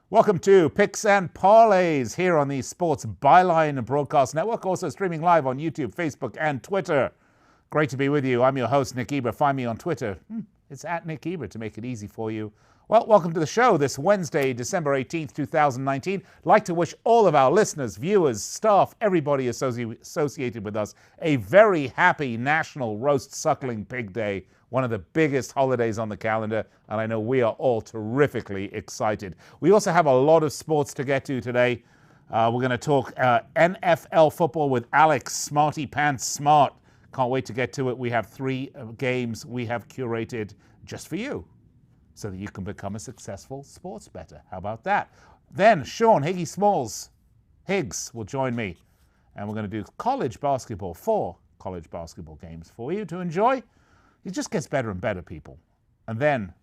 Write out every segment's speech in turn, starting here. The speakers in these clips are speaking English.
Welcome to Picks and Parlays here on the Sports Byline Broadcast Network, also streaming live on YouTube, Facebook, and Twitter. Great to be with you. I'm your host, Nick Geber. Find me on Twitter. It's at Nick Geber to make it easy for you. Well, welcome to the show this Wednesday, December 18th, 2019. I'd like to wish all of our listeners, viewers, staff, everybody associated with us a very happy National Roast Suckling Pig Day, one of the biggest holidays on the calendar, and I know we are all terrifically excited. We also have a lot of sports to get to today. We're going to talk NFL football with Alex Smarty Pants Smart. Can't wait to get to it. We have 3 games we have curated just for you, so that you can become a successful sports bettor. How about that? Then Sean Higgs will join me, and we're going to do college basketball, 4 college basketball games for you to enjoy. It just gets better and better, people. And then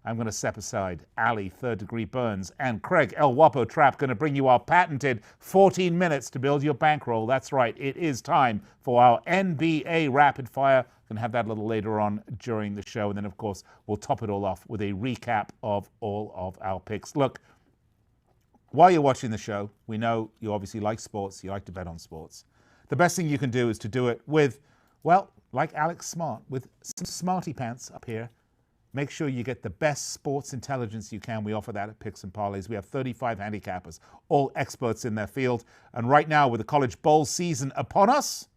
I'm going to step aside Ali, Third Degree Burns, and Craig El Wapo Trapp going to bring you our patented 14 minutes to build your bankroll. That's right, it is time for our NBA Rapidfire. Going to have that a little later on during the show. And then, of course, we'll top it all off with a recap of all of our picks. Look, while you're watching the show, we know you obviously like sports. You like to bet on sports. The best thing you can do is to do it with, well, like Alex Smart, with some smarty pants up here. Make sure you get the best sports intelligence you can. We offer that at Picks and Parlays. We have 35 handicappers, all experts in their field. And right now, with the college bowl season upon us,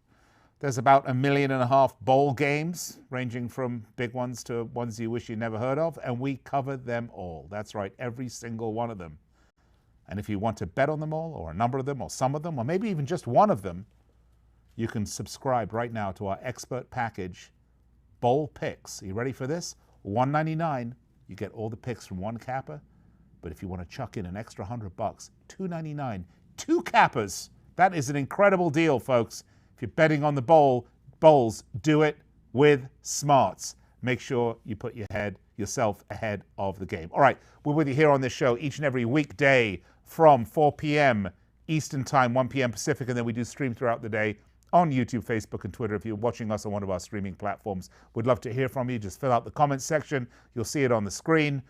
there's about 1.5 million bowl games, ranging from big ones to ones you wish you never heard of, and we cover them all. That's right, every single one of them. And if you want to bet on them all, or a number of them, or some of them, or maybe even just one of them, you can subscribe right now to our expert package, Bowl Picks. Are you ready for this? $199, you get all the picks from one capper. But if you want to chuck in an extra $100, $299, 2 cappers. That is an incredible deal, folks. If you're betting on the bowls, do it with smarts. Make sure you put yourself ahead of the game. All right, we're with you here on this show each and every weekday from 4 p.m. Eastern Time, 1 p.m. Pacific, and then we do stream throughout the day on YouTube, Facebook, and Twitter. If you're watching us on one of our streaming platforms, we'd love to hear from you. Just fill out the comments section. You'll see it on the screen.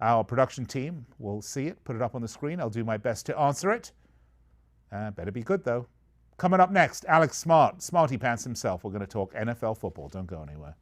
Our production team will see it, put it up on the screen. I'll do my best to answer it. Better be good, though. Coming up next, Alex Smart, Smarty Pants himself. We're going to talk NFL football. Don't go anywhere.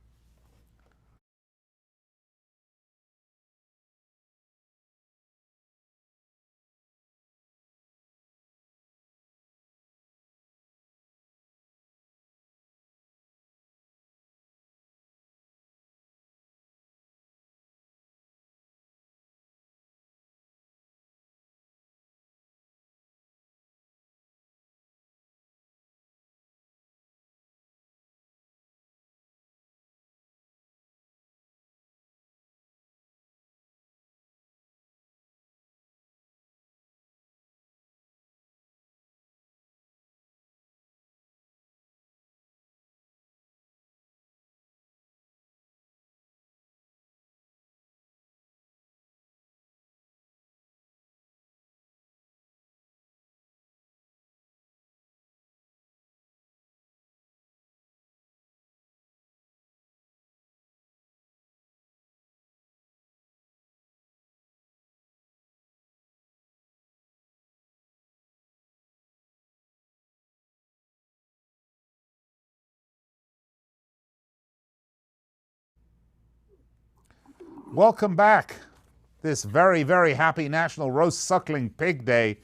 Welcome back. This very, very happy National Roast Suckling Pig Day.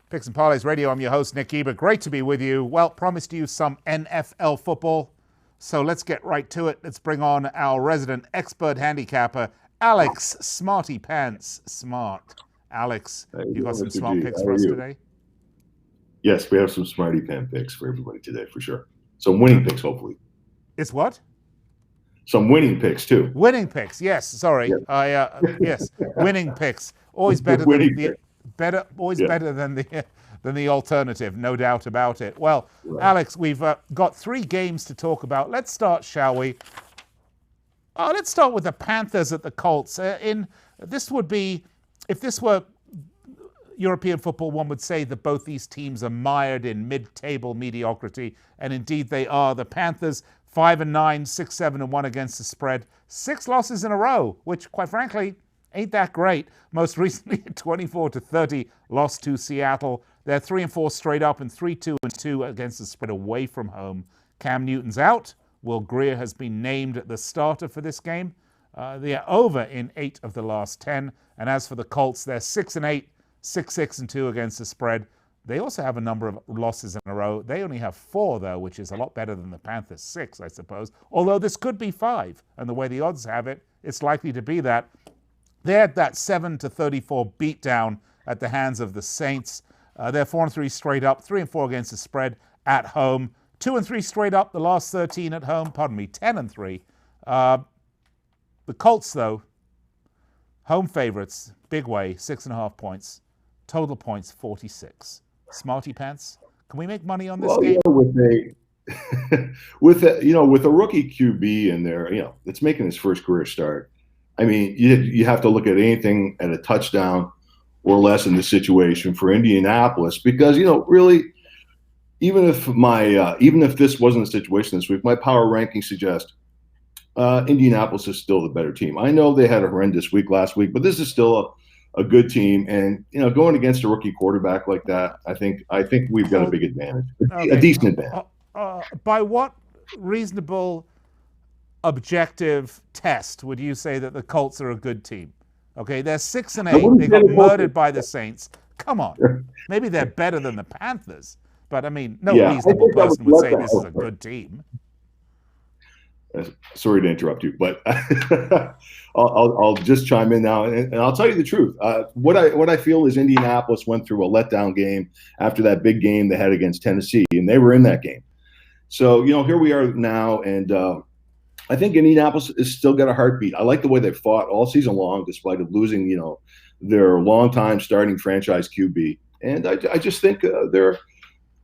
Picks and Parlays Radio. I'm your host, Nick Geber. Great to be with you. Well, promised you some NFL football. So let's get right to it. Let's bring on our resident expert handicapper, Alex Smarty Pants Smart. Alex, you got some smart picks for us today? Yes, we have some Smarty Pants picks for everybody today, for sure. Some winning picks, hopefully. It's what? Some winning picks, too. Winning picks, yes. Sorry. Yes, yes, winning picks. Always better than the alternative, no doubt about it. Well, right. Alex, we've got 3 games to talk about. Let's start, shall we? Let's start with the Panthers at the Colts. If this were European football, one would say that both these teams are mired in mid-table mediocrity, and indeed they are. The Panthers 5-9, 6-7-1 against the spread, 6 losses in a row, which, quite frankly, ain't that great. Most recently, 24-30 loss to Seattle. They're 3-4 straight up and 3-2-2 against the spread away from home. Cam Newton's out. Will Greer has been named the starter for this game. They are over in 8 of the last 10. And as for the Colts, they're 6-8, 6-6-2 against the spread. They also have a number of losses in a row. They only have 4, though, which is a lot better than the Panthers' 6, I suppose. Although this could be 5. And the way the odds have it, it's likely to be that. They had that 7-34 beatdown at the hands of the Saints. They're 4-3 straight up, 3-4 against the spread at home. 2-3 straight up, the last 13 at home. 10-3. The Colts, though, home favorites, big way, 6.5 points. Total points, 46. Smarty pants. Can we make money on this game? With a rookie QB in there, that's making his first career start. I mean, you have to look at anything at a touchdown or less in this situation for Indianapolis because really, even if this wasn't the situation this week, my power rankings suggest Indianapolis is still the better team. I know they had a horrendous week last week, but this is still a good team, and going against a rookie quarterback like that, I think we've got a big advantage, a decent advantage. By what reasonable, objective test would you say that the Colts are a good team? Okay, they're 6-8. They got murdered by the Saints. Come on, maybe they're better than the Panthers, but I mean, no reasonable person would say this is a good team. Sorry to interrupt you, but I'll just chime in now, and I'll tell you the truth. What I feel is Indianapolis went through a letdown game after that big game they had against Tennessee, and they were in that game. So here we are now, and I think Indianapolis has still got a heartbeat. I like the way they fought all season long, despite of losing their longtime starting franchise QB, and I just think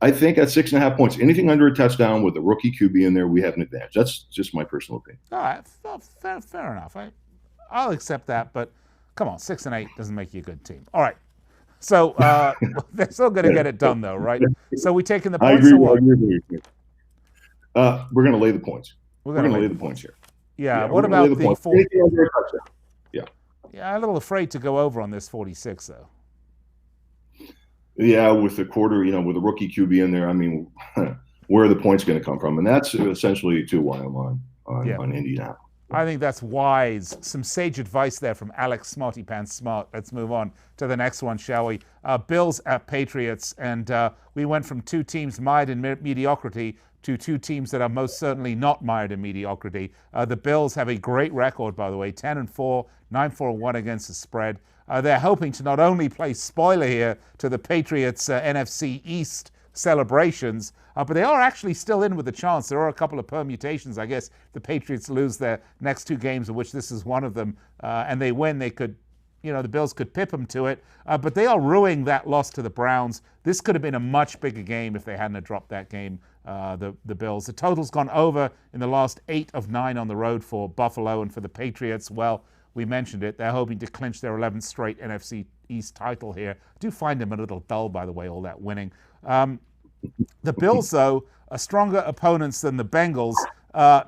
I think at 6.5 points, anything under a touchdown with a rookie QB in there, we have an advantage. That's just my personal opinion. All right, fair enough. I'll accept that, but come on, 6-8 doesn't make you a good team. All right, so they're still going to get it done, though, right? So we taking the points or what? We're going to lay the points. We're going to lay the points here. Yeah. What about the 40? Yeah. Yeah, I'm a little afraid to go over on this 46, though. Yeah, with the quarter, with a rookie QB in there, I mean, where are the points going to come from? And that's essentially too why I'm on Indianapolis. I think that's wise. Some sage advice there from Alex Smarty Pants Smart. Let's move on to the next one, shall we? Bills at Patriots, and we went from 2 teams mired in mediocrity to 2 teams that are most certainly not mired in mediocrity. The Bills have a great record, by the way, 10-4, 9-4-1 against the spread. They're hoping to not only play spoiler here to the Patriots' NFC East celebrations, but they are actually still in with a chance. There are a couple of permutations. I guess the Patriots lose their next 2 games, of which this is one of them, and they win. They could, the Bills could pip them to it, but they are ruining that loss to the Browns. This could have been a much bigger game if they hadn't dropped that game, the Bills. The total's gone over in the last 8 of 9 on the road for Buffalo, and for the Patriots, well, we mentioned it. They're hoping to clinch their 11th straight NFC East title here. I do find them a little dull, by the way, all that winning. The Bills, though, are stronger opponents than the Bengals.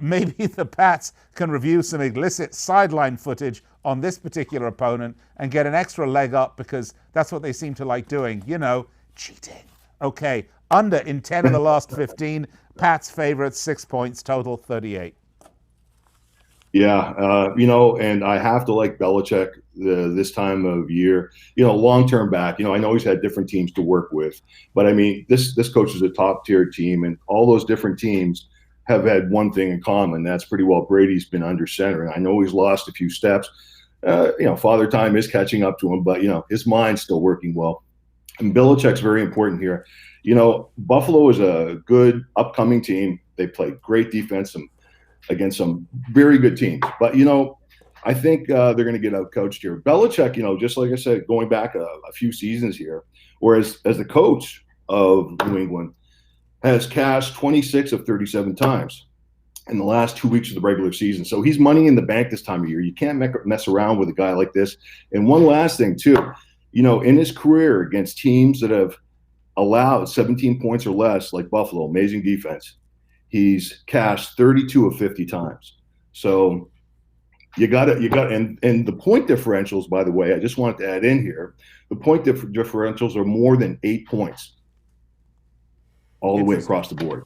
Maybe the Pats can review some illicit sideline footage on this particular opponent and get an extra leg up because that's what they seem to like doing. Cheating. Okay, under in 10 of the last 15. Pats favorites, 6 points, total 38. Yeah, and I have to like Belichick this time of year. Long-term back. I know he's had different teams to work with, but I mean, this coach is a top-tier team, and all those different teams have had one thing in common. That's pretty well Brady's been under center, and I know he's lost a few steps. Father Time is catching up to him, but his mind's still working well. And Belichick's very important here. Buffalo is a good upcoming team. They play great defense against some very good teams. But, I think they're going to get out-coached here. Belichick, just like I said, going back a few seasons here, whereas as the coach of New England, has cashed 26 of 37 times in the last 2 weeks of the regular season. So he's money in the bank this time of year. You can't mess around with a guy like this. And one last thing, too, in his career against teams that have allowed 17 points or less, like Buffalo, amazing defense, he's cashed 32 of 50 times. So and the point differentials, by the way, I just wanted to add in here, the point differentials are more than 8 points all the way across the board.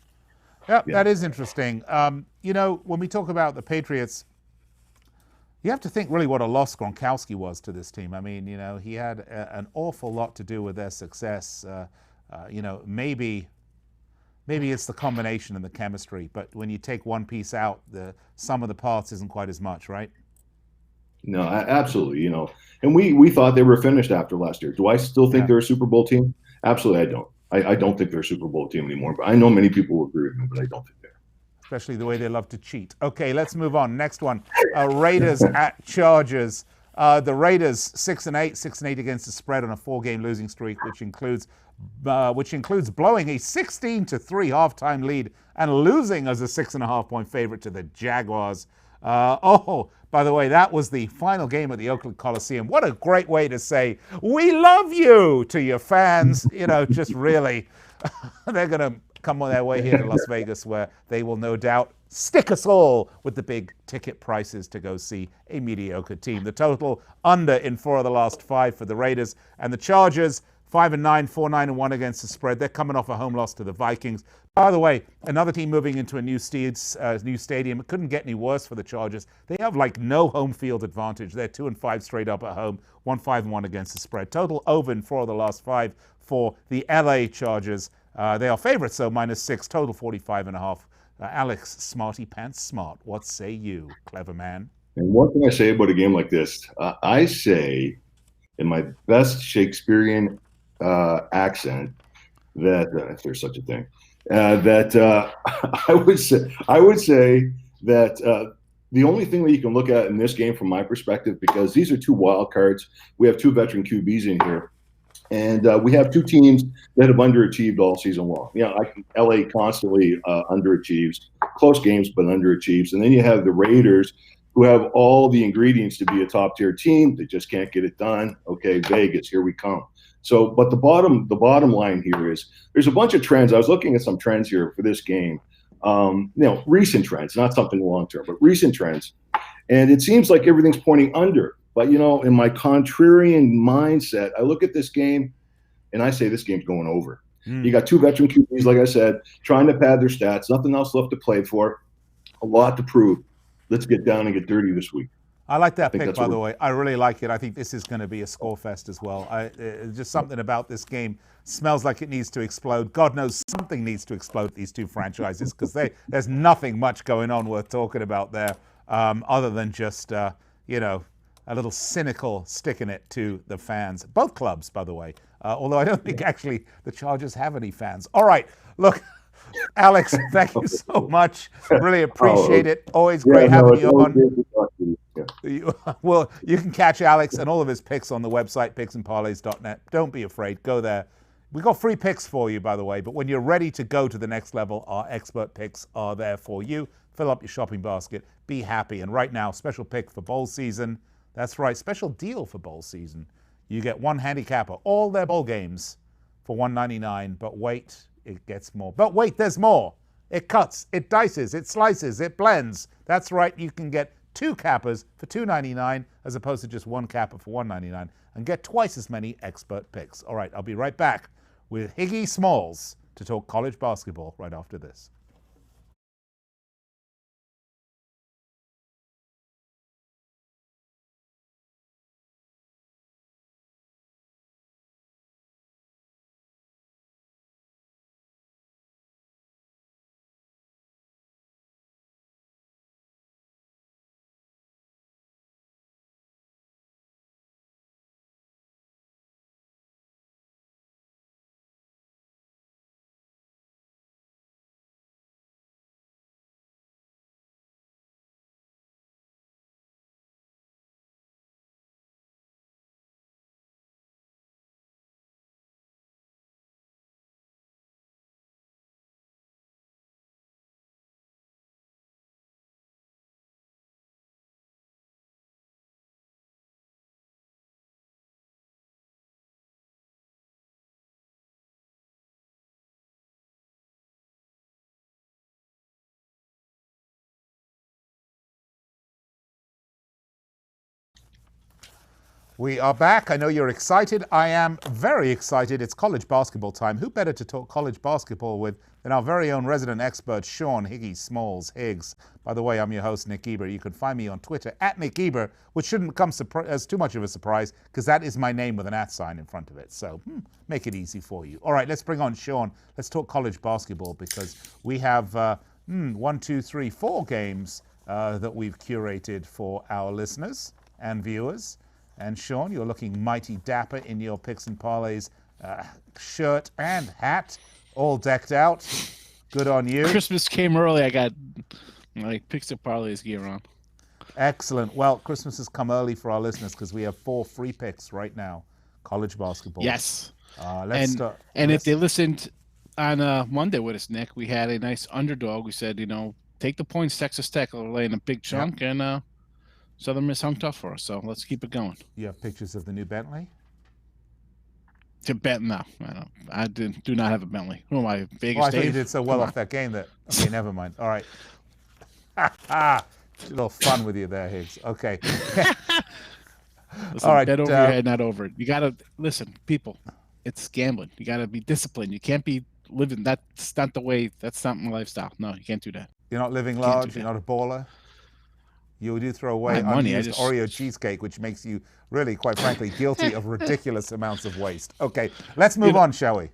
Yeah, that is interesting. When we talk about the Patriots, you have to think really what a loss Gronkowski was to this team. I mean, he had an awful lot to do with their success. Maybe it's the combination and the chemistry, but when you take one piece out, the sum of the parts isn't quite as much, right? No, absolutely. And we thought they were finished after last year. Do I still think they're a Super Bowl team? Absolutely, I don't. I don't think they're a Super Bowl team anymore, but I know many people will agree with me, but I don't think they're. Especially the way they love to cheat. Okay, let's move on. Next one, Raiders at Chargers. The Raiders 6-8, 6-8 against the spread on a 4-game losing streak, which includes blowing a 16-3 halftime lead and losing as a 6.5-point favorite to the Jaguars. By the way, that was the final game at the Oakland Coliseum. What a great way to say, we love you to your fans. Just really, they're going to come on their way here to Las Vegas, where they will no doubt stick us all with the big ticket prices to go see a mediocre team. The total under in 4 of the last 5 for the Raiders. And the Chargers, 5-9, 4-9-1 against the spread. They're coming off a home loss to the Vikings. By the way, another team moving into a new stadium. It couldn't get any worse for the Chargers. They have no home field advantage. They're 2-5 straight up at home, 1-5-1 against the spread. Total over in 4 of the last 5 for the LA Chargers. They are favorites, so -6, total 45.5. Alex, Smarty Pants Smart, what say you, clever man? And one thing I say about a game like this, I say in my best Shakespearean accent that, if there's such a thing, I would say that the only thing that you can look at in this game from my perspective, because these are 2 wild cards, we have 2 veteran QBs in here. And we have 2 teams that have underachieved all season long. LA constantly underachieves, close games, but underachieves. And then you have the Raiders, who have all the ingredients to be a top-tier team. They just can't get it done. Okay, Vegas, here we come. So, but the bottom line here is there's a bunch of trends. I was looking at some trends here for this game. Recent trends, not something long-term, but recent trends. And it seems like everything's pointing under. But, in my contrarian mindset, I look at this game and I say this game's going over. You got 2 veteran QBs, like I said, trying to pad their stats. Nothing else left to play for. A lot to prove. Let's get down and get dirty this week. I like that pick, by the way. I really like it. I think this is going to be a score fest as well. Just something about this game smells like it needs to explode. God knows something needs to explode, these 2 franchises, because there's nothing much going on worth talking about there other than just, a little cynical stick in it to the fans. Both clubs, by the way. Although I don't think actually the Chargers have any fans. All right, look, Alex, thank you so much. Really appreciate it. Always great having you on. Well, you can catch Alex and all of his picks on the website, picksandparlays.net. Don't be afraid. Go there. We got free picks for you, by the way, but when you're ready to go to the next level, our expert picks are there for you. Fill up your shopping basket. Be happy. And right now, special pick for bowl season. That's right, special deal for bowl season. You get 1 handicapper, all their bowl games for $1.99. But wait, it gets more. But wait, there's more. It cuts, it dices, it slices, it blends. That's right, you can get 2 cappers for $2.99 as opposed to just 1 capper for $1.99 and get twice as many expert picks. All right, I'll be right back with Higgy Smalls to talk college basketball right after this. We are back. I know you're excited. I am very excited. It's college basketball time. Who better to talk college basketball with than our very own resident expert, Sean Higgs. By the way, I'm your host, Nick Geber. You can find me on Twitter at Nick Geber, which shouldn't come as too much of a surprise because that is my name with an @ sign in front of it. So make it easy for you. All right, let's bring on Sean. Let's talk college basketball because we have 1, 2, 3, 4 games that we've curated for our listeners and viewers. And Sean, you're looking mighty dapper in your picks and parlays shirt and hat, all decked out. Good on you. Christmas came early. I got my picks and parlays gear on. Excellent. Well, Christmas has come early for our listeners because we have 4 free picks right now. College basketball. Yes. Let's start. And if they listened on Monday with us, Nick, we had a nice underdog. We said, take the points, Texas Tech. They're laying a big chunk, and Southern Miss hung tough for us, so let's keep it going. You have pictures of the new Bentley? To bet, no. I do not have a Bentley. Who am I, Vegas I thought you Dave? did so well off that game that... Okay, never mind. All right. A little fun with you there, Higgs. Okay. Listen, all right. Bet over your head, not over it. You got to... Listen, people, it's gambling. You got to be disciplined. You can't be living... That's not the way... That's not my lifestyle. No, you can't do that. You're not living large? You're not a baller? You do throw away unused Oreo cheesecake, which makes you really, quite frankly, guilty of ridiculous amounts of waste. Okay, let's move on, shall we?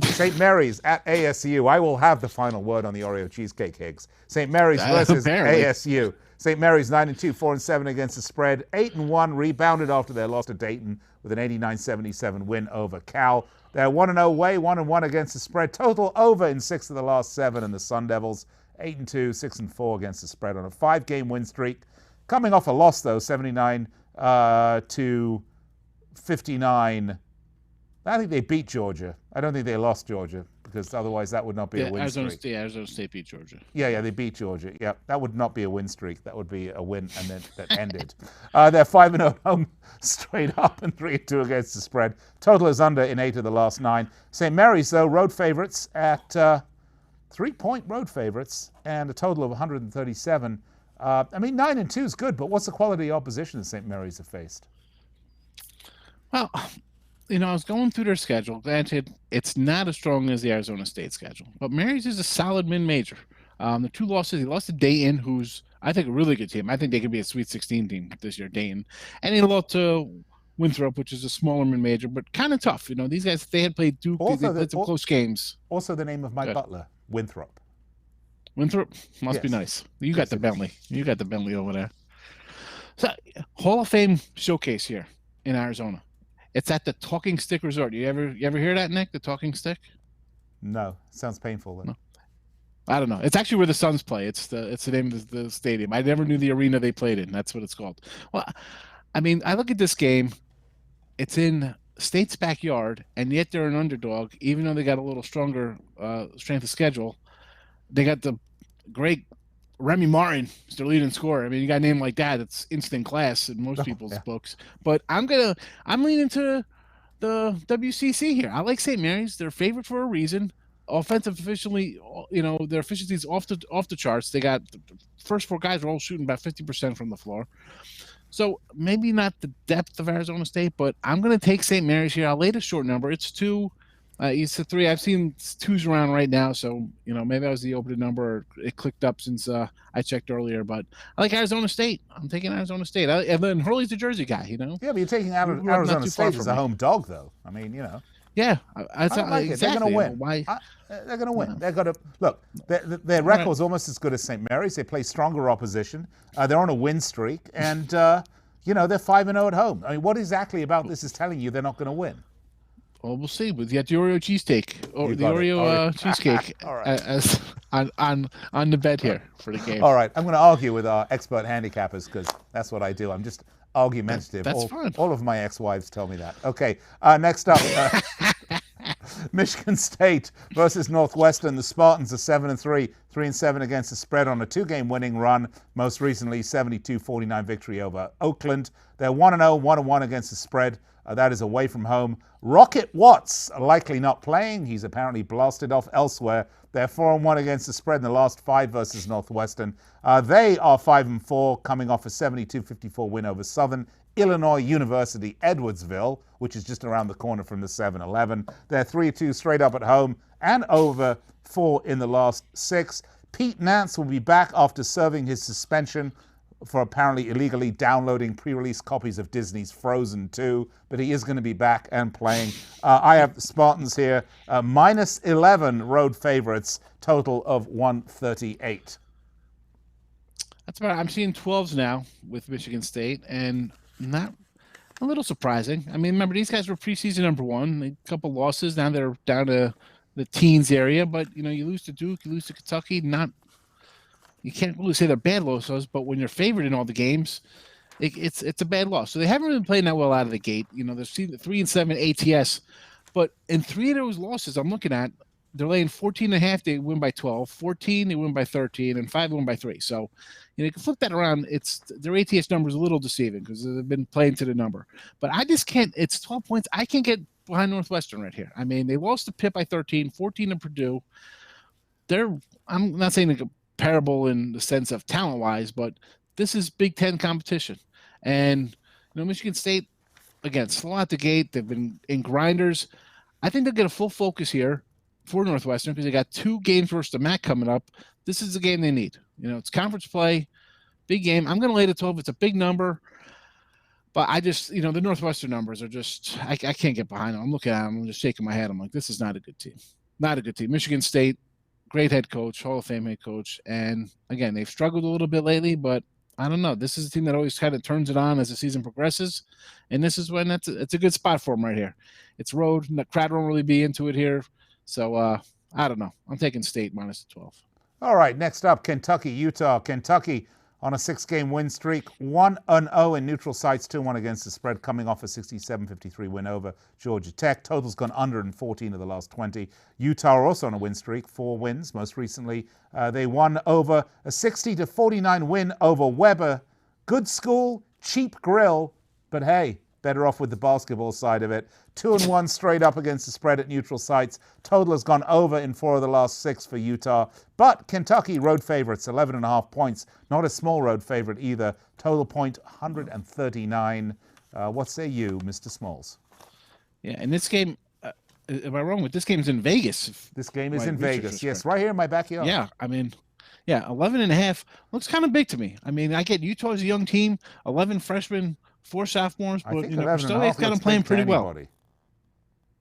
St. Mary's at ASU. I will have the final word on the Oreo cheesecake, Higgs. St. Mary's versus ASU. St. Mary's 9-2, 4-7 against the spread. 8-1, rebounded after their loss to Dayton with an 89-77 win over Cal. They're 1-0 away, 1-1 against the spread. Total over in 6 of the last 7, and the Sun Devils 8-2, 6-4 against the spread on a 5-game win streak. Coming off a loss, though, 79 to 59. I think they beat Georgia. I don't think they lost Georgia because otherwise that would not be a win streak. Arizona State beat Georgia. Yeah, they beat Georgia. Yeah, that would not be a win streak. That would be a win and then that ended. They're 5-0 home straight up and 3-2 against the spread. Total is under in 8 of the last 9. St. Mary's, though, road favorites at 3-point road favorites and a total of 137. 9-2 is good, but what's the quality of opposition that St. Mary's have faced? Well, I was going through their schedule. Granted, it's not as strong as the Arizona State schedule, but Mary's is a solid mid-major. The 2 losses, he lost to Dayton, who's, I think, a really good team. I think they could be a Sweet 16 team this year, Dayton. And he lost to Winthrop, which is a smaller mid-major, but kind of tough. These guys, they had played Duke, they played some close games. Also the name of my butler, Winthrop. Winthrop must be nice. You got the Bentley. You got the Bentley over there. So, Hall of Fame showcase here in Arizona. It's at the Talking Stick Resort. You ever hear that, Nick? The Talking Stick? No, sounds painful. No. I don't know. It's actually where the Suns play. It's the name of the stadium. I never knew the arena they played in. That's what it's called. Well, I look at this game. It's in State's backyard, and yet they're an underdog, even though they got a little stronger strength of schedule. They got the great Remy Martin is their leading scorer. You got a name like that. It's instant class in most people's books. But I'm leaning to the WCC here. I like St. Mary's. They're favored for a reason. Offensive efficiently, their efficiency is off the charts. They got the first 4 guys are all shooting about 50% from the floor. So maybe not the depth of Arizona State, but I'm going to take St. Mary's here. I'll lay the short number. It's 2. It's a 3. I've seen 2s around right now, so maybe I was the opening number. Or it clicked up since I checked earlier. But I like Arizona State. I'm taking Arizona State. And then Hurley's the Jersey guy, Yeah, but you're taking Arizona State as a home dog, though. Yeah, I like it. They're going to win. Why? They're going to win. They're going to look. Their record's almost as good as St. Mary's. They play stronger opposition. They're on a win streak, and they're 5-0 at home. What exactly about this is telling you they're not going to win? Well, we'll see. But you got the Oreo cheesecake, or the Oreo cheesecake as on the bet here for the game. All right, I'm going to argue with our expert handicappers because that's what I do. I'm just argumentative. That's fine. All of my ex-wives tell me that. Okay, next up, Michigan State versus Northwestern. The Spartans are 7-3, 3-7 against the spread on a 2-game winning run. Most recently, 72-49 victory over Oakland. They're 1-0, 1-1 against the spread. That is away from home. Rocket Watts likely not playing. He's apparently blasted off elsewhere. They're 4-1 against the spread in the last 5 versus Northwestern. They are 5-4, coming off a 72-54 win over Southern Illinois University Edwardsville, which is just around the corner from the 7-Eleven. They're 3-2 straight up at home and over 4 in the last 6. Pete Nance will be back after serving his suspension for apparently illegally downloading pre-release copies of Disney's Frozen 2, but he is going to be back and playing. I have the Spartans here, minus 11 road favorites, total of 138. That's about. I'm seeing 12s now with Michigan State, and not a little surprising. I mean, remember these guys were preseason number 1, a couple losses. Now they're down to the teens area, but you lose to Duke, you lose to Kentucky. You can't really say they're bad losses, but when you're favored in all the games, it's a bad loss. So they haven't really been playing that well out of the gate. They're 3-7 ATS, but in 3 of those losses I'm looking at, they're laying 14.5. They win by 12. 14, they win by 13, and 5 win by 3. So, you can flip that around. Their ATS number is a little deceiving because they've been playing to the number. But I just can't. It's 12 points. I can't get behind Northwestern right here. I mean, they lost to Pitt by 13, 14 to Purdue. I'm not saying they're comparable in the sense of talent-wise, but this is Big Ten competition. And Michigan State, again, slow out the gate. They've been in grinders. I think they'll get a full focus here for Northwestern because they got 2 games versus the MAC coming up. This is the game they need. It's conference play, big game. I'm going to lay the 12. It's a big number, but I just, the Northwestern numbers are just, I can't get behind them. I'm looking at them. I'm just shaking my head. I'm like, this is not a good team. Not a good team. Michigan State, great head coach, Hall of Fame head coach. And again, they've struggled a little bit lately, but I don't know. This is a team that always kind of turns it on as the season progresses. And this is when it's a good spot for them right here. It's road. The crowd won't really be into it here. So, I don't know. I'm taking State minus 12. All right, next up, Kentucky, Utah. Kentucky on a 6-game win streak, 1-0 in neutral sites, 2-1 against the spread, coming off a 67-53 win over Georgia Tech. Total's gone under in 14 of the last 20. Utah are also on a win streak, 4 wins. Most recently, they won over a 60-49 win over Weber. Good school, cheap grill, but hey, better off with the basketball side of it. 2-1 straight up against the spread at neutral sites. Total has gone over in 4 of the last 6 for Utah. But Kentucky road favorites, 11.5 points. Not a small road favorite either. Total point 139. What say you, Mr. Smalls? Yeah, and this game, am I wrong with this game's in Vegas? This game is in Vegas. Yes, right here in my backyard. Yeah, I mean, 11.5 looks kind of big to me. I mean, I get Utah as a young team, 11 freshmen, 4 sophomores, but Stillwaite's got them playing pretty well.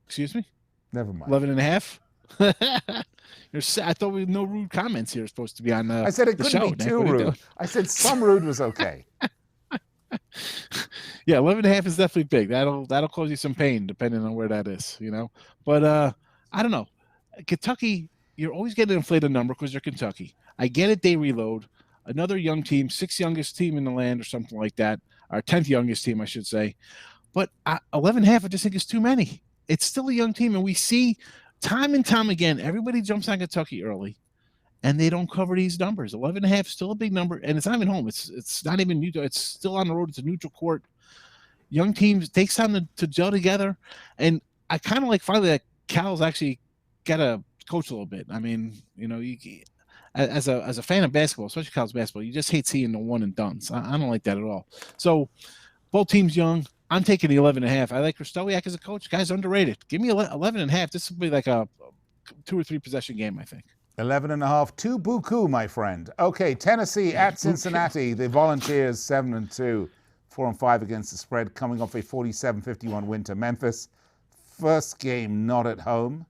Excuse me? Never mind. 11.5? I thought we had no rude comments here supposed to be on I said it couldn't be too rude. I said some rude was okay. Yeah, 11.5 is definitely big. That'll cause you some pain depending on where that is, But I don't know. Kentucky, you're always getting an inflated number because they're Kentucky. I get it, they reload. Another young team, 6th youngest team in the land or something like that. Our 10th youngest team, I should say. But 11.5, I just think is too many. It's still a young team, and we see time and time again, everybody jumps on Kentucky early, and they don't cover these numbers. 11.5 is still a big number, and it's not even home. It's not even Utah. It's still on the road. It's a neutral court. Young teams, it takes time to gel together, and I kind of like finally that Cal's actually got to coach a little bit. I mean, as a fan of basketball, especially college basketball, you just hate seeing the one and dones. I don't like that at all. So both teams young. I'm taking the 11.5. I like Stillwaite as a coach. Guy's underrated. Give me 11.5. This will be like a 2 or 3 possession game, I think. 11.5. Too buku, my friend. Okay, Tennessee at Cincinnati. The Volunteers 7-2, 4-5 against the spread, coming off a 47-51 win to Memphis. First game not at home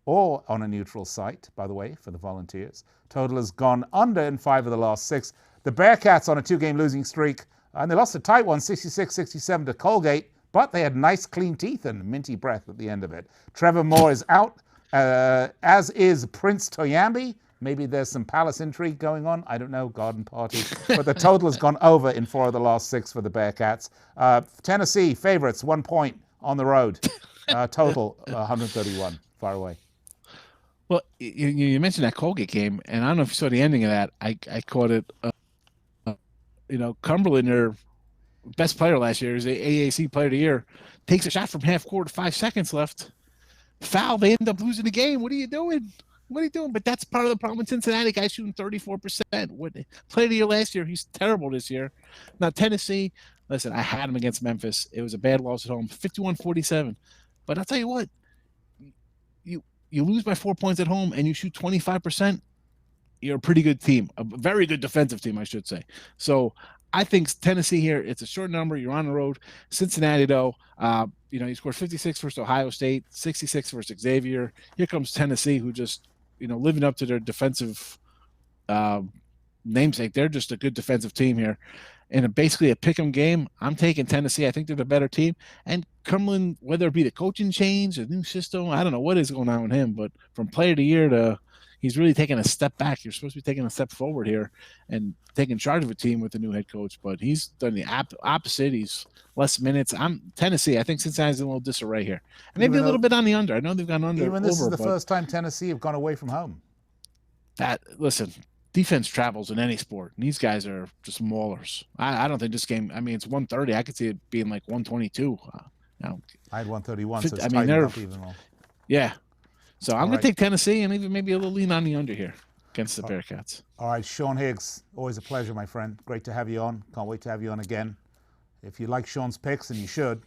or on a neutral site, by the way, for the Volunteers. Total has gone under in 5 of the last 6. The Bearcats on a 2-game losing streak. And they lost a tight one, 66-67 to Colgate, but they had nice clean teeth and minty breath at the end of it. Trevor Moore is out, as is Prince Toyambi. Maybe there's some palace intrigue going on. I don't know, garden party. But the total has gone over in 4 of the last 6 for the Bearcats. Tennessee favorites, 1 point on the road. Total 131, far away. Well, you mentioned that Colgate game, and I don't know if you saw the ending of that. I caught it. Cumberland, their best player last year, is the AAC Player of the Year, takes a shot from half court, 5 seconds left. Foul, they end up losing the game. What are you doing? What are you doing? But that's part of the problem in Cincinnati. Guys shooting 34%. What played of the year last year? He's terrible this year. Now Tennessee, listen, I had him against Memphis. It was a bad loss at home, 51-47. But I'll tell you what, you lose by 4 points at home and you shoot 25%. You're a pretty good team, a very good defensive team, I should say. So I think Tennessee here, it's a short number. You're on the road. Cincinnati, though, he scored 56 versus Ohio State, 66 versus Xavier. Here comes Tennessee, who just, living up to their defensive namesake. They're just a good defensive team here. In basically a pick 'em game, I'm taking Tennessee. I think they're the better team. And Cumberland, whether it be the coaching change, the new system, I don't know what is going on with him, but from player of the year to he's really taking a step back. You're supposed to be taking a step forward here and taking charge of a team with the new head coach, but he's done the opposite. He's less minutes. I'm Tennessee. I think Cincinnati's in a little disarray here. And maybe a little bit on the under. I know they've gone under. Even this is the first time Tennessee have gone away from home. Listen, defense travels in any sport. And these guys are just maulers. I don't think this game, it's 130. I could see it being like 122. I had 131, so it's they're up even more. Yeah. So I'm going to take Tennessee and even maybe a little lean on the under here against the Bearcats. All right, Sean Higgs, always a pleasure, my friend. Great to have you on. Can't wait to have you on again. If you like Sean's picks, and you should,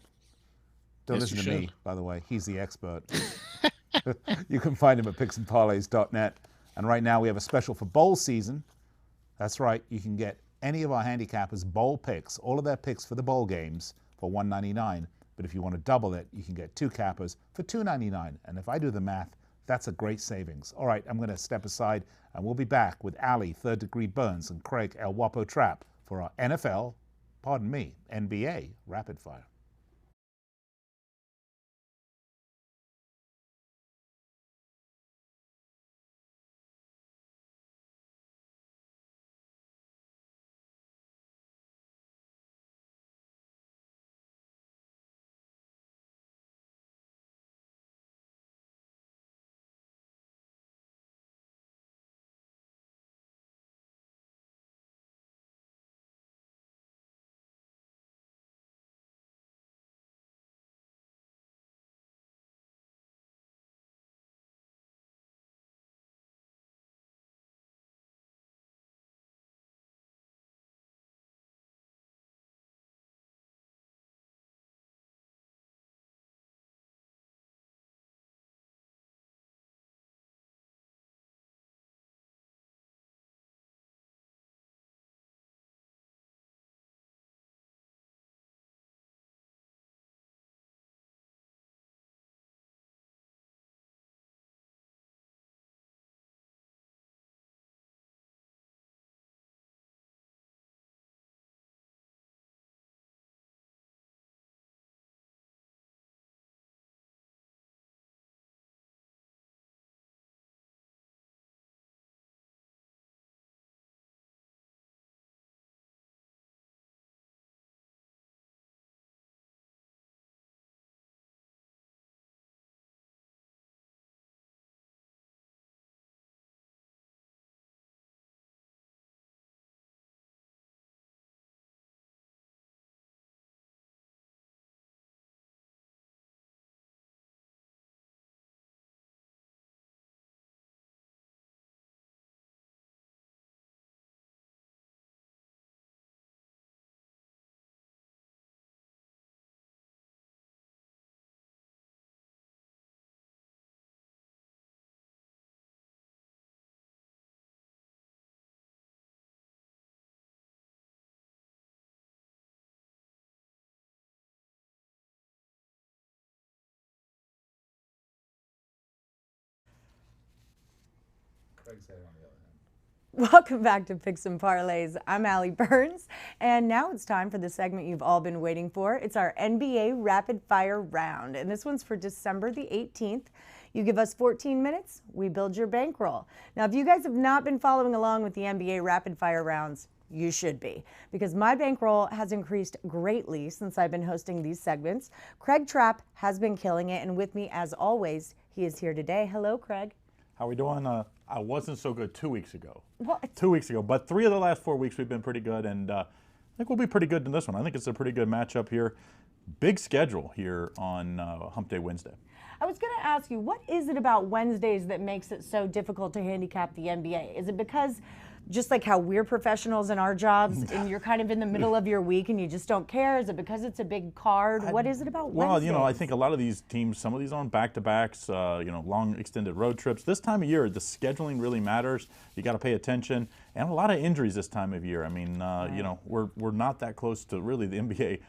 don't listen to me, by the way. He's the expert. You can find him at picksandparlays.net. And right now we have a special for bowl season. That's right. You can get any of our handicappers' bowl picks, all of their picks for the bowl games for $1.99. But if you want to double it, you can get 2 cappers for $2.99. And if I do the math, that's a great savings. All right, I'm going to step aside, and we'll be back with Ali, Third Degree Burns, and Craig El Wapo Trapp for our NBA Rapid Fire. Welcome back to Picks and Parlays. I'm Allie Burns, and now it's time for the segment you've all been waiting for. It's our NBA Rapid Fire round, and this one's for December the 18th. You give us 14 minutes, we build your bankroll. Now, if you guys have not been following along with the NBA Rapid Fire rounds, you should be, because my bankroll has increased greatly since I've been hosting these segments. Craig Trapp has been killing it, and with me, as always, he is here today. Hello, Craig. How are we doing? I wasn't so good 2 weeks ago. What? 2 weeks ago, but 3 of the last 4 weeks we've been pretty good, and I think we'll be pretty good in this one. I think it's a pretty good matchup here. Big schedule here on Hump Day Wednesday. I was going to ask you, what is it about Wednesdays that makes it so difficult to handicap the NBA? Is it because just like how we're professionals in our jobs and you're kind of in the middle of your week and you just don't care? Is it because it's a big card? What is it about Wednesdays? Well, I think a lot of these teams, some of these are on back-to-backs, long extended road trips. This time of year, the scheduling really matters. You got to pay attention. And a lot of injuries this time of year. I mean, we're not that close to really the NBA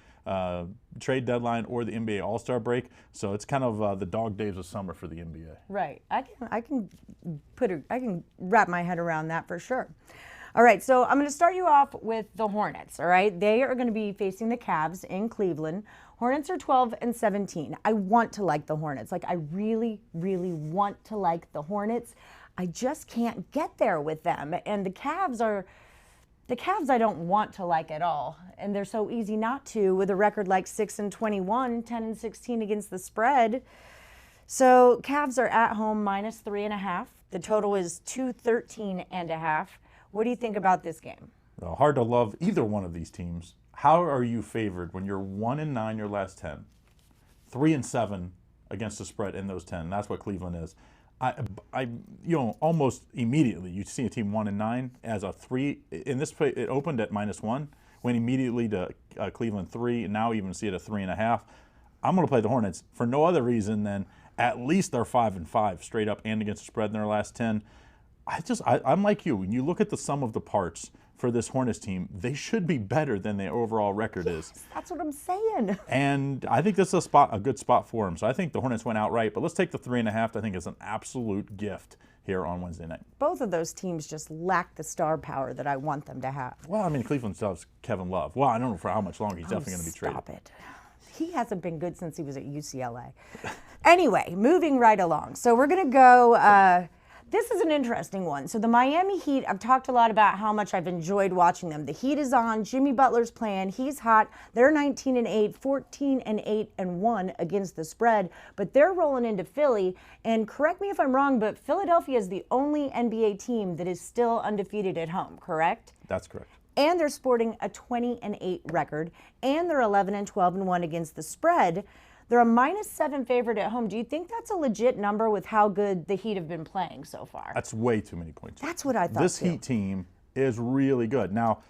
trade deadline or the NBA All-Star break, so it's kind of the dog days of summer for the NBA. Right. I can wrap my head around that for sure. All right, so I'm going to start you off with the Hornets. All right, they are going to be facing the Cavs in Cleveland. Hornets are 12-17. I want to like the Hornets. Like, I really, really want to like the Hornets. I just can't get there with them, and the Cavs I don't want to like at all, and they're so easy not to with a record like 6-21, 10-16 against the spread. So Cavs are at home -3.5. The total is 213.5. What do you think about this game? Well, hard to love either one of these teams. How are you favored when you're 1-9 your last 10, 3-7 against the spread in those 10? That's what Cleveland is. Almost immediately you see a team 1-9 as a 3. In this play, it opened at -1, went immediately to Cleveland 3, and now even see it at 3.5. I'm going to play the Hornets for no other reason than at least they're 5-5 straight up and against the spread in their last 10. I'm like you. When you look at the sum of the parts for this Hornets team, they should be better than their overall record is. That's what I'm saying. And I think this is a good spot for them. So I think the Hornets went outright, but let's take the 3.5. I think it's an absolute gift here on Wednesday night. Both of those teams just lack the star power that I want them to have. Well, I mean, Cleveland still has Kevin Love. Well, I don't know for how much longer. He's definitely going to be traded. Stop it. He hasn't been good since he was at UCLA. Anyway, moving right along. So we're going to go this is an interesting one. So the Miami Heat, I've talked a lot about how much I've enjoyed watching them. The Heat is on. Jimmy Butler's playing. He's hot. They're 19-8, 14-8-1 against the spread, but they're rolling into Philly. And correct me if I'm wrong, but Philadelphia is the only NBA team that is still undefeated at home, correct? That's correct. And they're sporting a 20-8 record, and they're 11-12-1 against the spread. They're a -7 favorite at home. Do you think that's a legit number with how good the Heat have been playing so far? That's way too many points. That's what I thought. This too. Heat team is really good. Now,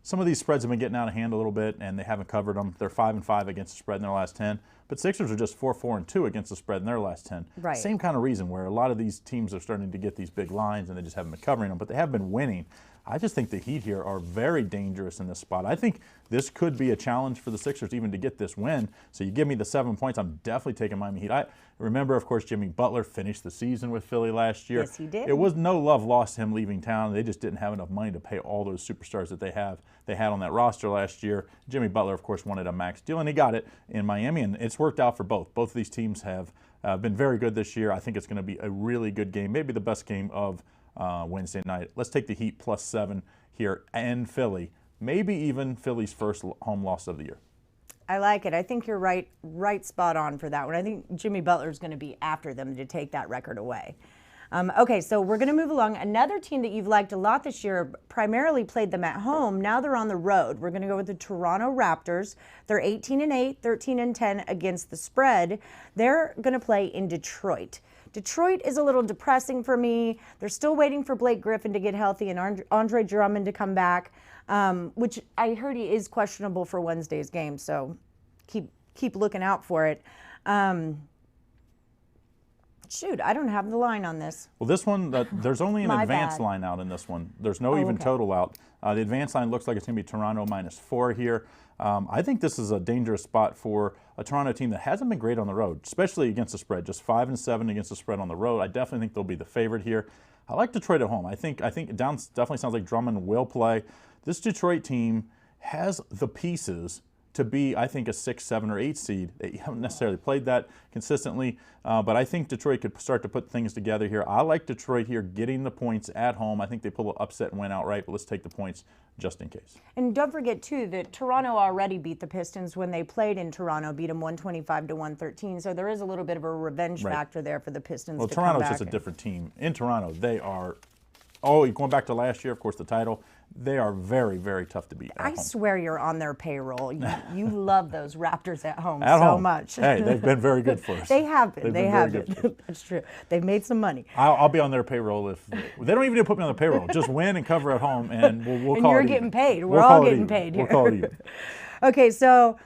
some of these spreads have been getting out of hand a little bit, and they haven't covered them. They're 5-5 against the spread in their last 10. But Sixers are just 4-4-2 against the spread in their last 10. Right. Same kind of reason where a lot of these teams are starting to get these big lines, and they just haven't been covering them. But they have been winning. I just think the Heat here are very dangerous in this spot. I think this could be a challenge for the Sixers even to get this win. So you give me the 7 points, I'm definitely taking Miami Heat. I remember, of course, Jimmy Butler finished the season with Philly last year. Yes, he did. It was no love lost to him leaving town. They just didn't have enough money to pay all those superstars that they had on that roster last year. Jimmy Butler, of course, wanted a max deal, and he got it in Miami, and it's worked out for both. Both of these teams have been very good this year. I think it's going to be a really good game, maybe the best game of Wednesday night. Let's take the Heat +7 here and Philly, maybe even Philly's first home loss of the year. I like it. I think you're right spot on for that one. I think Jimmy Butler's going to be after them to take that record away. Okay, so we're going to move along. Another team that you've liked a lot this year, primarily played them at home. Now they're on the road. We're going to go with the Toronto Raptors. They're 18-8, 13-10 against the spread. They're going to play in Detroit. Detroit is a little depressing for me. They're still waiting for Blake Griffin to get healthy and Andre Drummond to come back, which I heard he is questionable for Wednesday's game, so keep looking out for it. Shoot, I don't have the line on this. Well, this one, there's only an My advanced bad. line out in this one. There's no even okay. total out. The advanced line looks like it's going to be Toronto -4 here. I think this is a dangerous spot for a Toronto team that hasn't been great on the road, especially against the spread. Just 5-7 against the spread on the road. I definitely think they'll be the favorite here. I like Detroit at home. I think it definitely sounds like Drummond will play. This Detroit team has the pieces to be, I think, a 6, 7, or 8 seed. They haven't necessarily played that consistently, but I think Detroit could start to put things together here. I like Detroit here getting the points at home. I think they pull an upset and win outright, but let's take the points just in case. And don't forget, too, that Toronto already beat the Pistons when they played in Toronto, beat them 125-113, so there is a little bit of a revenge factor there for the Pistons to come back. Well, Toronto's just a different team. In Toronto, they are going back to last year, of course, the title. They are very, very tough to beat at I home. swear you're on their payroll. You love those Raptors at home At so home. much. Hey, they've been very good for us. They have been. They have very good for been. us. That's true. They've made some money. I'll be on their payroll if they don't even need to put me on the payroll. Just win and cover at home, and we'll And call you're it getting even. paid. We're We'll all call it getting even. paid We'll here. call it even. Okay, so,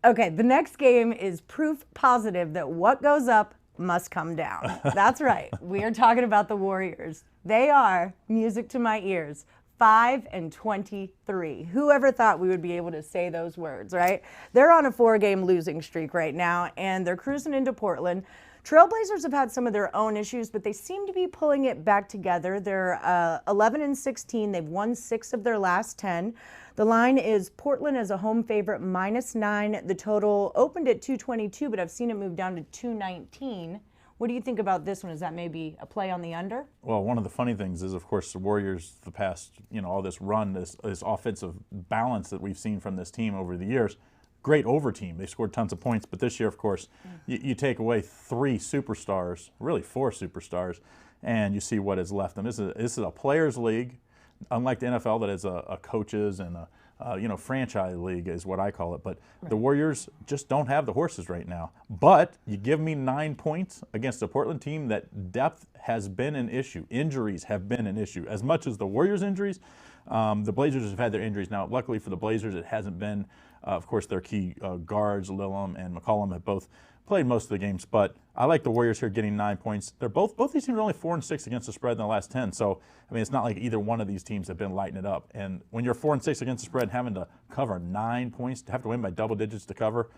the next game is proof positive that what goes up must come down. That's right. We are talking about the Warriors. They are, music to my ears, 5-23. Whoever thought we would be able to say those words, right? They're on a 4-game losing streak right now, and they're cruising into Portland. Trailblazers have had some of their own issues, but they seem to be pulling it back together. They're 11-16. They've won 6 of their last 10. The line is Portland as a home favorite, -9. The total opened at 222, but I've seen it move down to 219. What do you think about this one? Is that maybe a play on the under? Well, one of the funny things is, of course, the Warriors, the past, all this run, this offensive balance that we've seen from this team over the years, great over team. They scored tons of points, but this year, of course, you take away 3 superstars, really 4 superstars, and you see what is left. And this is a players' league, unlike the NFL that is a coaches and a franchise league is what I call it. But the Warriors just don't have the horses right now. But you give me 9 points against a Portland team that depth has been an issue. Injuries have been an issue. As much as the Warriors' injuries, the Blazers have had their injuries. Now, luckily for the Blazers, it hasn't been, of course, their key guards, Lillum and McCollum, have both played most of the games. But I like the Warriors here getting 9 points. They're both these teams are only 4-6 against the spread in the last 10. So, I mean, it's not like either one of these teams have been lighting it up. And when you're 4-6 against the spread, having to cover 9 points, to have to win by double digits to cover,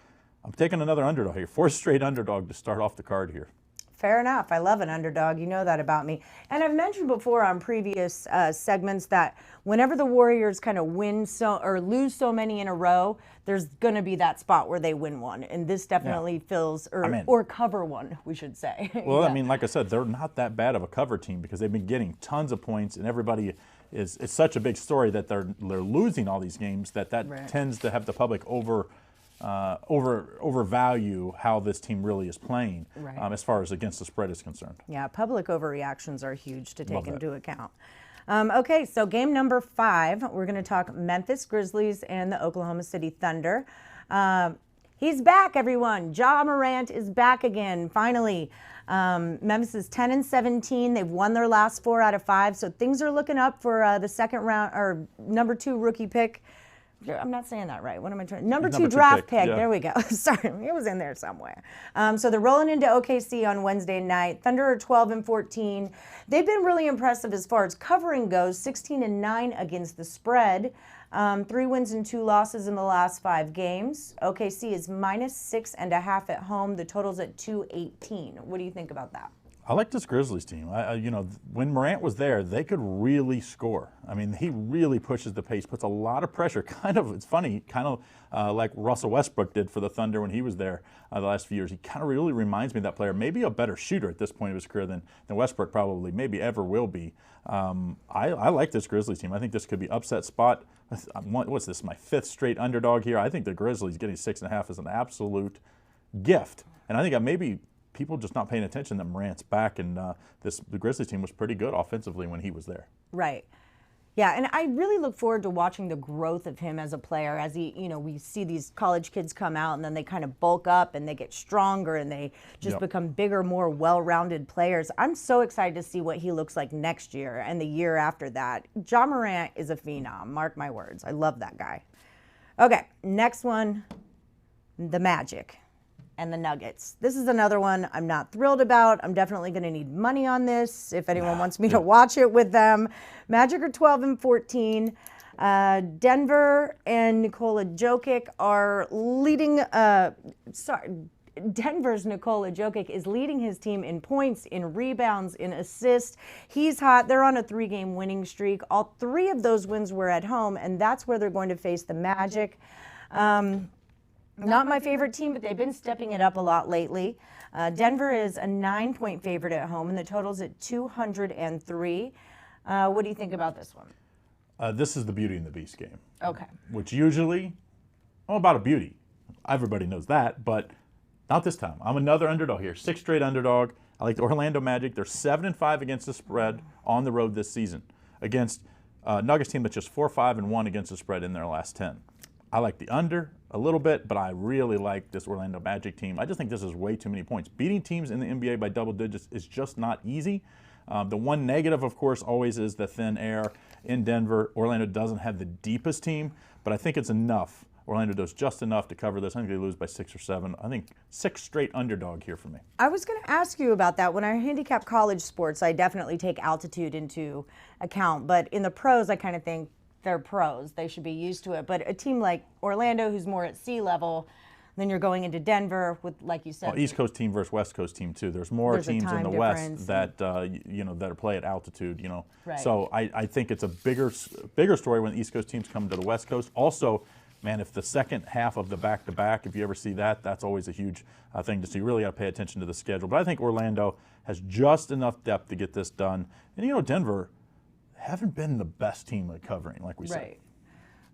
I'm taking another underdog here. 4 straight underdog to start off the card here. Fair enough. I love an underdog. You know that about me. And I've mentioned before on previous segments that whenever the Warriors kind of win or lose so many in a row, there's going to be that spot where they win one. And this definitely feels, or cover one, we should say. Well, I mean, like I said, they're not that bad of a cover team because they've been getting tons of points, and everybody it's such a big story that they're losing all these games that tends to have the public overvalue how this team really is playing as far as against the spread is concerned. Yeah, public overreactions are huge to take into account. Okay, so game number 5, we're going to talk Memphis Grizzlies and the Oklahoma City Thunder. He's back, everyone. Ja Morant is back again, finally. Memphis is 10-17. They've won their last 4 out of 5, so things are looking up for the second round or number 2 rookie pick. I'm not saying that right. What am I trying? Number 2 draft pick. Yeah. There we go. Sorry, it was in there somewhere. So they're rolling into OKC on Wednesday night. Thunder are 12-14. They've been really impressive as far as covering goes. 16-9 against the spread. 3 wins and 2 losses in the last 5 games. OKC is -6.5 at home. The total's at 218. What do you think about that? I like this Grizzlies team. When Morant was there, they could really score. I mean, he really pushes the pace, puts a lot of pressure. It's funny, like Russell Westbrook did for the Thunder when he was there the last few years. He kind of really reminds me of that player. Maybe a better shooter at this point of his career than Westbrook probably, maybe ever will be. I like this Grizzlies team. I think this could be upset spot. What's this, my 5th straight underdog here? I think the Grizzlies getting 6.5 is an absolute gift. And I think maybe people just not paying attention that Morant's back, and the Grizzlies team was pretty good offensively when he was there. Right. Yeah, and I really look forward to watching the growth of him as a player. As we see these college kids come out and then they kind of bulk up and they get stronger and they just become bigger, more well-rounded players. I'm so excited to see what he looks like next year and the year after that. Ja Morant is a phenom. Mark my words. I love that guy. Okay, next one, the Magic and the Nuggets. This is another one I'm not thrilled about. I'm definitely going to need money on this if anyone wants me to watch it with them. Magic are 12-14. Denver and Nikola Jokic are leading. Denver's Nikola Jokic is leading his team in points, in rebounds, in assists. He's hot. They're on a 3-game winning streak. All 3 of those wins were at home, and that's where they're going to face the Magic. Not my favorite team, but they've been stepping it up a lot lately. Denver is a 9-point favorite at home, and the total's at 203. What do you think about this one? This is the Beauty and the Beast game. Okay. Which usually, about a beauty. Everybody knows that, but not this time. I'm another underdog here. 6 straight underdog. I like the Orlando Magic. They're 7-5 against the spread on the road this season against Nuggets team that's just 4-5-1 against the spread in their last 10. I like the under a little bit, but I really like this Orlando Magic team. I just think this is way too many points. Beating teams in the NBA by double digits is just not easy. The one negative, of course, always is the thin air in Denver. Orlando doesn't have the deepest team, but I think it's enough. Orlando does just enough to cover this. I think they lose by 6 or 7. I think 6 straight underdog here for me. I was going to ask you about that. When I handicap college sports, I definitely take altitude into account. But in the pros, I kind of think they're pros. They should be used to it. But a team like Orlando, who's more at sea level, then you're going into Denver with, like you said, East Coast team versus West Coast team too. There's more teams in the West that that play at altitude. Right. So I think it's a bigger story when the East Coast teams come to the West Coast. Also, man, if the second half of the back-to-back, if you ever see that, that's always a huge thing to see. You really got to pay attention to the schedule. But I think Orlando has just enough depth to get this done. And Denver haven't been the best team at covering, like we said.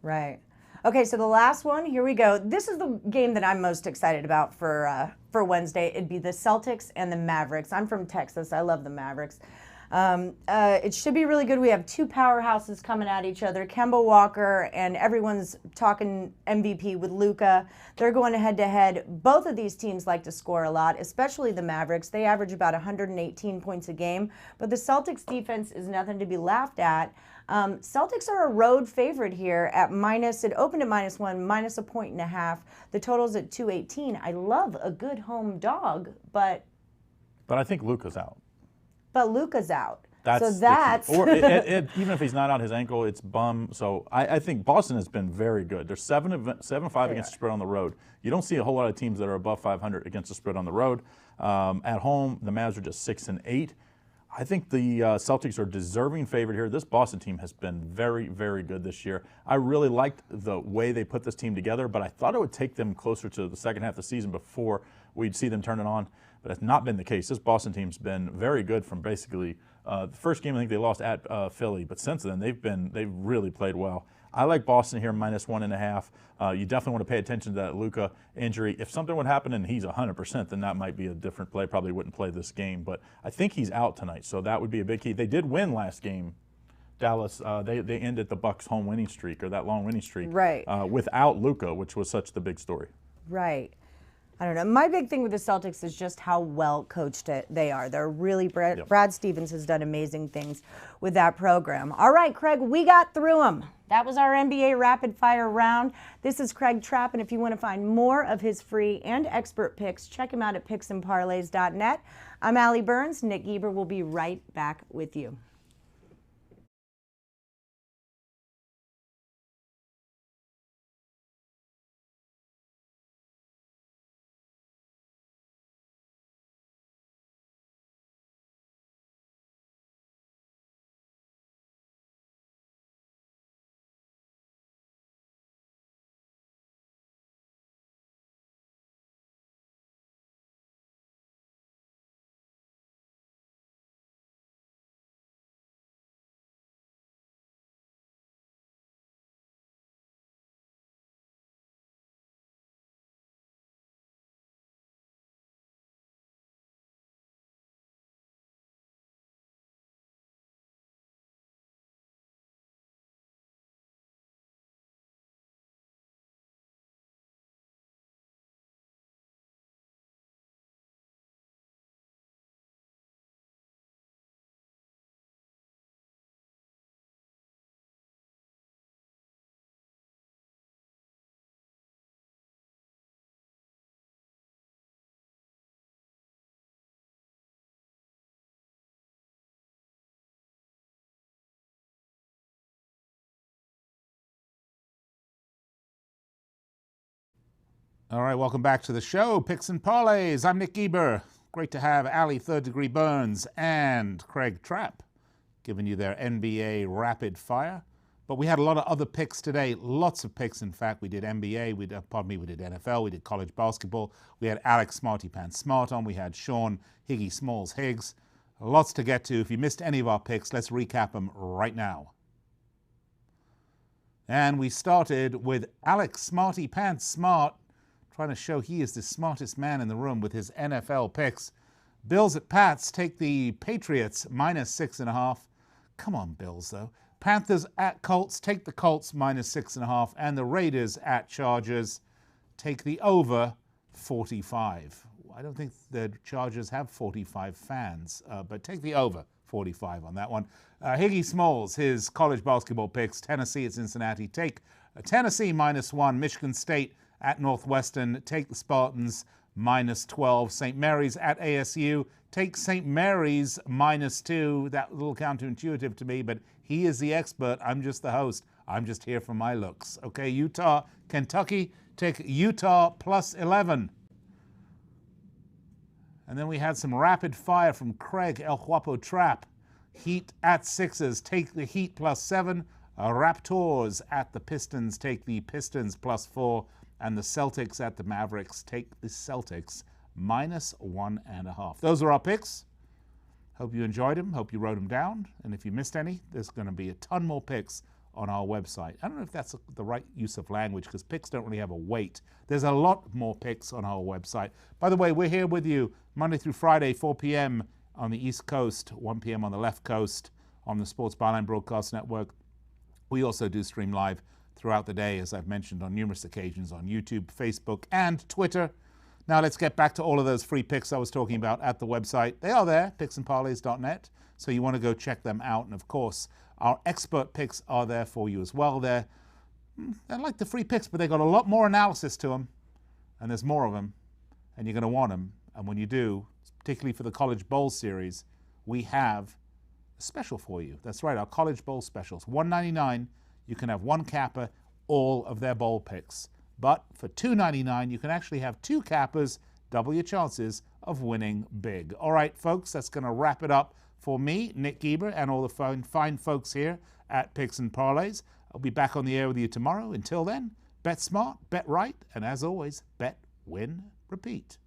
Right. Okay, so the last one, here we go. This is the game that I'm most excited about for Wednesday. It'd be the Celtics and the Mavericks. I'm from Texas. I love the Mavericks. It should be really good. We have two powerhouses coming at each other, Kemba Walker, and everyone's talking MVP with Luka. They're going head-to-head. Both of these teams like to score a lot, especially the Mavericks. They average about 118 points a game, but the Celtics defense is nothing to be laughed at. Celtics are a road favorite here at it opened at -1, -1.5. The total's at 218. I love a good home dog, but I think Luka's out. But Luka's out. That's or even if he's not out, his ankle, it's bum. So I think Boston has been very good. They're 7-5 against the spread on the road. You don't see a whole lot of teams that are above 500 against the spread on the road. At home, the Mavs are just 6-8. I think the Celtics are deserving favorite here. This Boston team has been very, very good this year. I really liked the way they put this team together, but I thought it would take them closer to the second half of the season before we'd see them turn it on. But that's not been the case. This Boston team's been very good from basically the first game. I think they lost at Philly, but since then they've really played well. I like Boston here -1.5. You definitely want to pay attention to that Luka injury. If something would happen and he's 100%, then that might be a different play. Probably wouldn't play this game, but I think he's out tonight, so that would be a big key. They did win last game, Dallas. They ended the Bucks' home winning streak, or that long winning streak, right, without Luka, which was such the big story. Right. I don't know. My big thing with the Celtics is just how well coached they are. They're really Brad Stevens has done amazing things with that program. All right, Craig, we got through them. That was our NBA Rapid Fire round. This is Craig Trapp, and if you want to find more of his free and expert picks, check him out at picksandparlays.net. I'm Allie Burns. Nick Geber will be right back with you. All right, welcome back to the show, Picks and Parlays. I'm Nick Geber. Great to have Allie Third Degree Burns and Craig Trapp giving you their NBA Rapid Fire. But we had a lot of other picks today, lots of picks. In fact, we did NBA, we did NFL, we did college basketball. We had Alex Smarty Pants Smart on, we had Sean Higgy Smalls Higgs. Lots to get to. If you missed any of our picks, let's recap them right now. And we started with Alex Smarty Pants Smart, trying to show he is the smartest man in the room with his NFL picks. Bills at Pats, take the Patriots -6.5. Come on, Bills, though. Panthers at Colts, take the Colts -6.5. And the Raiders at Chargers, take the over 45. I don't think the Chargers have 45 fans, but take the over 45 on that one. Higgy Smalls, his college basketball picks, Tennessee at Cincinnati, take Tennessee -1. Michigan State at Northwestern, take the Spartans -12. St. Mary's at ASU, take St. Mary's -2. That a little counterintuitive to me, but he is the expert. I'm just the host. I'm just here for my looks. Okay, Utah, Kentucky, take Utah +11. And then we had some rapid fire from Craig El Guapo Trapp. Heat at Sixers, take the Heat +7. Raptors at the Pistons, take the Pistons +4. And the Celtics at the Mavericks, take the Celtics -1.5. Those are our picks. Hope you enjoyed them. Hope you wrote them down. And if you missed any, there's going to be a ton more picks on our website. I don't know if that's the right use of language because picks don't really have a weight. There's a lot more picks on our website. By the way, we're here with you Monday through Friday, 4 p.m. on the East Coast, 1 p.m. on the left coast on the Sports Byline Broadcast Network. We also do stream live throughout the day, as I've mentioned on numerous occasions on YouTube, Facebook, and Twitter. Now let's get back to all of those free picks I was talking about at the website. They are there, picksandparlays.net, so you want to go check them out. And of course, our expert picks are there for you as well. They're like the free picks, but they got a lot more analysis to them, and there's more of them, and you're going to want them. And when you do, particularly for the College Bowl series, we have a special for you. That's right, our College Bowl specials. $1.99. You can have one capper, all of their bowl picks. But for $2.99, you can actually have two cappers, double your chances of winning big. All right, folks, that's going to wrap it up for me, Nick Geber, and all the fine folks here at Picks and Parlays. I'll be back on the air with you tomorrow. Until then, bet smart, bet right, and as always, bet, win, repeat.